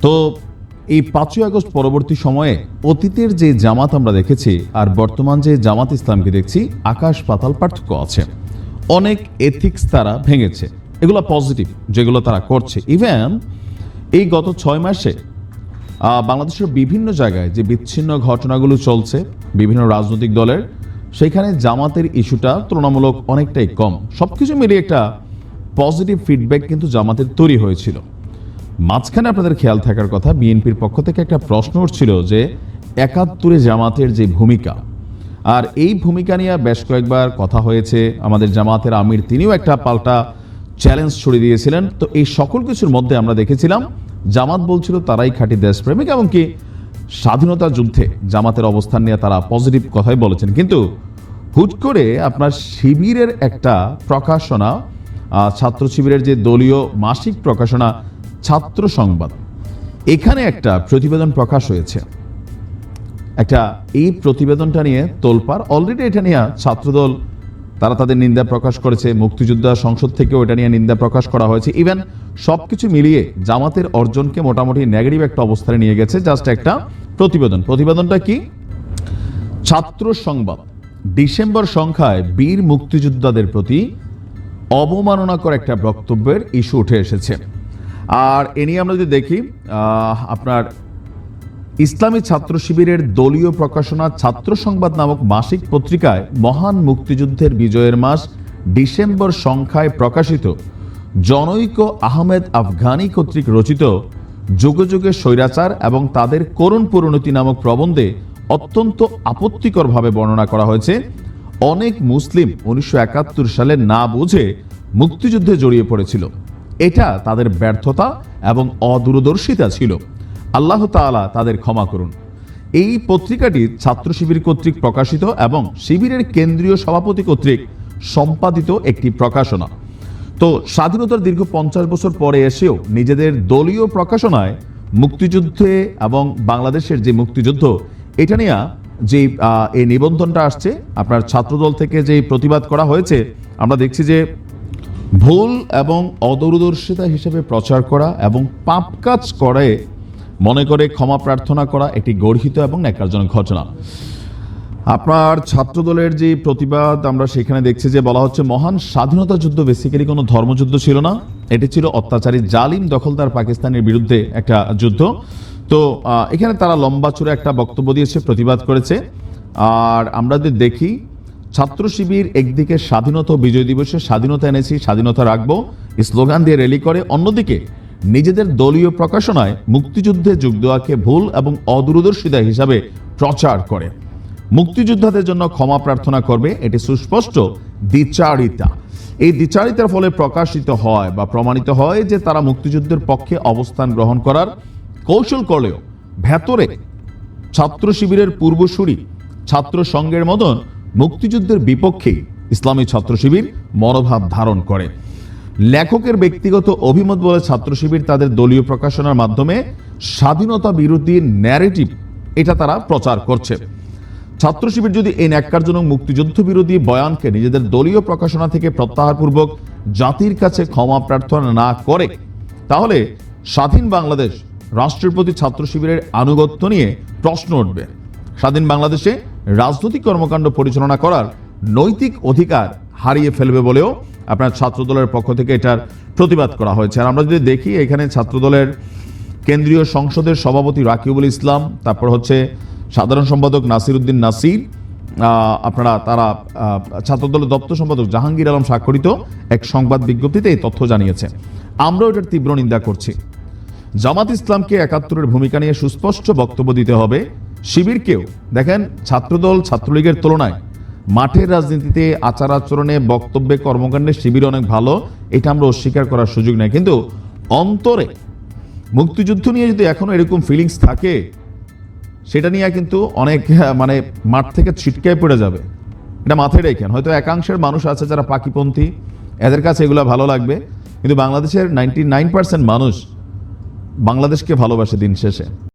তো এই 5ই আগস্ট পরবর্তী সময়ে অতীতের যে জামাত আমরা দেখেছি আর বর্তমান যে জামাত ইসলামকে দেখছি, আকাশ পাতাল পার্থক্য আছে। অনেক এথিক্স তারা ভেঙেছে, এগুলো পজিটিভ যেগুলো তারা করছে। ইভেন এই গত 6 মাসে বাংলাদেশের বিভিন্ন জায়গায় যে বিচ্ছিন্ন ঘটনাগুলো চলছে বিভিন্ন রাজনৈতিক দলের, সেখানে জামাতের ইস্যুটা তুলনামূলক অনেকটাই কম। সবকিছু মিলিয়ে একটা পজিটিভ ফিডব্যাক কিন্তু জামাতের তৈরি হয়েছিল। মাঝখানে আপনাদের খেয়াল থাকার কথা, বিএনপির পক্ষ থেকে একটা প্রশ্ন উঠছিল যে 71-এ জামাতের যে ভূমিকা, আর এই ভূমিকা নিয়ে বেশ কয়েকবার কথা হয়েছে। আমাদের জামাতের আমির তিনিও একটা পাল্টা চ্যালেঞ্জ ছড়িয়ে দিয়েছিলেন। তো এই সকল কিছুর মধ্যে আমরা দেখেছিলাম জামাত বলছিল তারাই খাঁটি দেশপ্রেমিক, এমনকি স্বাধীনতা যুদ্ধে জামাতের অবস্থান নিয়ে তারা পজিটিভ কথাই বলেছেন। কিন্তু হুট করে আপনার শিবিরের একটা প্রকাশনা, ছাত্র শিবিরের যে দলীয় মাসিক প্রকাশনা ছাত্র সংবাদ, এখানে একটা প্রতিবেদন প্রকাশ হয়েছে। এই প্রতিবেদনটা নিয়ে তোলপাড় অলরেডি। এটা নিয়ে ছাত্রদল তারা তাদের নিন্দা প্রকাশ করেছে, মুক্তিযোদ্ধা সংসদ থেকেও এটা নিয়ে নিন্দা প্রকাশ করা হয়েছে। ইভেন সবকিছু মিলিয়ে জামাতের অর্জনকে মোটামুটি নেগেটিভ একটা অবস্থানে নিয়ে গেছে জাস্ট একটা প্রতিবেদনটা কি? ছাত্র সংবাদ ডিসেম্বর সংখ্যায় বীর মুক্তিযোদ্ধাদের প্রতি অবমাননাকর একটা বক্তব্যের ইস্যু উঠে এসেছে। আর এ নিয়ে আমরা যদি দেখি, আপনার ইসলামী ছাত্র শিবিরের দলীয় প্রকাশনা ছাত্র সংবাদ নামক মাসিক পত্রিকায় মহান মুক্তিযুদ্ধের বিজয়ের মাস ডিসেম্বর সংখ্যায় প্রকাশিত জনৈক আহমেদ আফগানি কর্তৃক রচিত যুগে যুগে স্বৈরাচার এবং তাদের করুণ পরিণতি নামক প্রবন্ধে অত্যন্ত আপত্তিকরভাবে বর্ণনা করা হয়েছে অনেক মুসলিম 1971 সালে না বুঝে মুক্তিযুদ্ধে জড়িয়ে পড়েছিল। এটা তাদের ব্যর্থতা এবং অদূরদর্শিতা ছিল। আল্লাহ তাআলা তাদের ক্ষমা করুন। এই পত্রিকাটি ছাত্র শিবির কর্তৃক প্রকাশিত এবং শিবিরের কেন্দ্রীয় সভাপতি কর্তৃক সম্পাদিত একটি প্রকাশনা। তো স্বাধীনতার দীর্ঘ 50 বছর পরে এসেও নিজেদের দলীয় প্রকাশনায় মুক্তিযুদ্ধে এবং বাংলাদেশের যে মুক্তিযুদ্ধ, এটা নিয়ে যে এই নিবন্ধনটা আসছে আপনার ছাত্রদল থেকে যে প্রতিবাদ করা হয়েছে, আমরা দেখছি যে ভুল এবং অদূরদর্শিতা হিসেবে প্রচার করা এবং পাপ কাজ করে মনে করে ক্ষমা প্রার্থনা করা একটি গর্হিত এবং ন্যাক্কারজনক ঘটনা। আপনার ছাত্রদলের যে প্রতিবাদ আমরা সেখানে দেখছি যে বলা হচ্ছে মহান স্বাধীনতা যুদ্ধ বেসিক্যালি কোনো ধর্মযুদ্ধ ছিল না, এটি ছিল অত্যাচারী জালিম দখলদার পাকিস্তানের বিরুদ্ধে একটা যুদ্ধ। তো এখানে তারা লম্বা চূড়া একটা বক্তব্য দিয়েছে, প্রতিবাদ করেছে। আর আমরা যদি দেখি ছাত্র শিবির একদিকে স্বাধীনতা বিজয় দিবসে স্বাধীনতা এনেছি, স্বাধীনতা রাখবো স্লোগান দিয়ে র্যালি করে, অন্যদিকে নিজেদের দলীয় প্রকাশনায় মুক্তিযুদ্ধে যোগ দেওয়াকে ভুল এবং অদূরদর্শিতা হিসাবে প্রচার করে। মুক্তিযোদ্ধাদের জন্য ক্ষমা প্রার্থনা করবে, এটি সুস্পষ্ট দ্বিচারিতা। এই দ্বিচারিতার ফলে প্রকাশিত হয় বা প্রমাণিত হয় যে তারা মুক্তিযুদ্ধের পক্ষে অবস্থান গ্রহণ করার কৌশল করলেও ভেতরে ছাত্র শিবিরের পূর্বসূরি ছাত্র সংঘের মতন মুক্তিযুদ্ধের বিপক্ষে ইসলামী ছাত্র শিবির মনোভাব ধারণ করে। লেখকের ব্যক্তিগত অভিমত বলে ছাত্র শিবির তাদের দলীয় প্রকাশনার মাধ্যমে স্বাধীনতা বিরোধী ন্যারেটিভ এটা তারা প্রচার করছে। ছাত্র শিবির যদি এই ন্যাক্কারজনক মুক্তিযুদ্ধ বিরোধী বয়ানকে নিজেদের দলীয় প্রকাশনা থেকে প্রত্যাহারপূর্বক জাতির কাছে ক্ষমা প্রার্থনা না করে, তাহলে স্বাধীন বাংলাদেশ রাষ্ট্রের প্রতি ছাত্র শিবিরের আনুগত্য নিয়ে প্রশ্ন উঠবে। স্বাধীন বাংলাদেশে রাজনৈতিক কর্মকাণ্ড পরিচালনা করার নৈতিক অধিকার হারিয়ে ফেলবে বলেও আপনার ছাত্রদলের পক্ষ থেকে এটার প্রতিবাদ করা হয়েছে। আর আমরা যদি দেখি এখানে ছাত্রদলের কেন্দ্রীয় সংসদের সভাপতি রাকিবুল ইসলাম, তারপর হচ্ছে সাধারণ সম্পাদক নাসির উদ্দিন নাসির, তারা ছাত্রদলের দপ্তর সম্পাদক জাহাঙ্গীর আলম স্বাক্ষরিত এক সংবাদ বিজ্ঞপ্তিতে এই তথ্য জানিয়েছে। আমরাও এটার তীব্র নিন্দা করছি। জামাত ইসলামকে 71-এর ভূমিকা নিয়ে সুস্পষ্ট বক্তব্য দিতে হবে। শিবিরকেও দেখেন, ছাত্রদল ছাত্রলীগের তুলনায় মাঠের রাজনীতিতে আচার আচরণে বক্তব্যে কর্মকাণ্ডে শিবির অনেক ভালো, এটা আমরা অস্বীকার করার সুযোগ নেই। কিন্তু অন্তরে মুক্তিযুদ্ধ নিয়ে যদি এখনো এরকম ফিলিংস থাকে, সেটা নিয়ে কিন্তু অনেক মাঠ থেকে ছিটকায় পড়ে যাবে। এটা মাথায় রেখেন। হয়তো একাংশের মানুষ আছে যারা পাকিপন্থী, এদের কাছে এগুলো ভালো লাগবে, কিন্তু বাংলাদেশের 99% মানুষ বাংলাদেশকে ভালোবাসে দিন শেষে।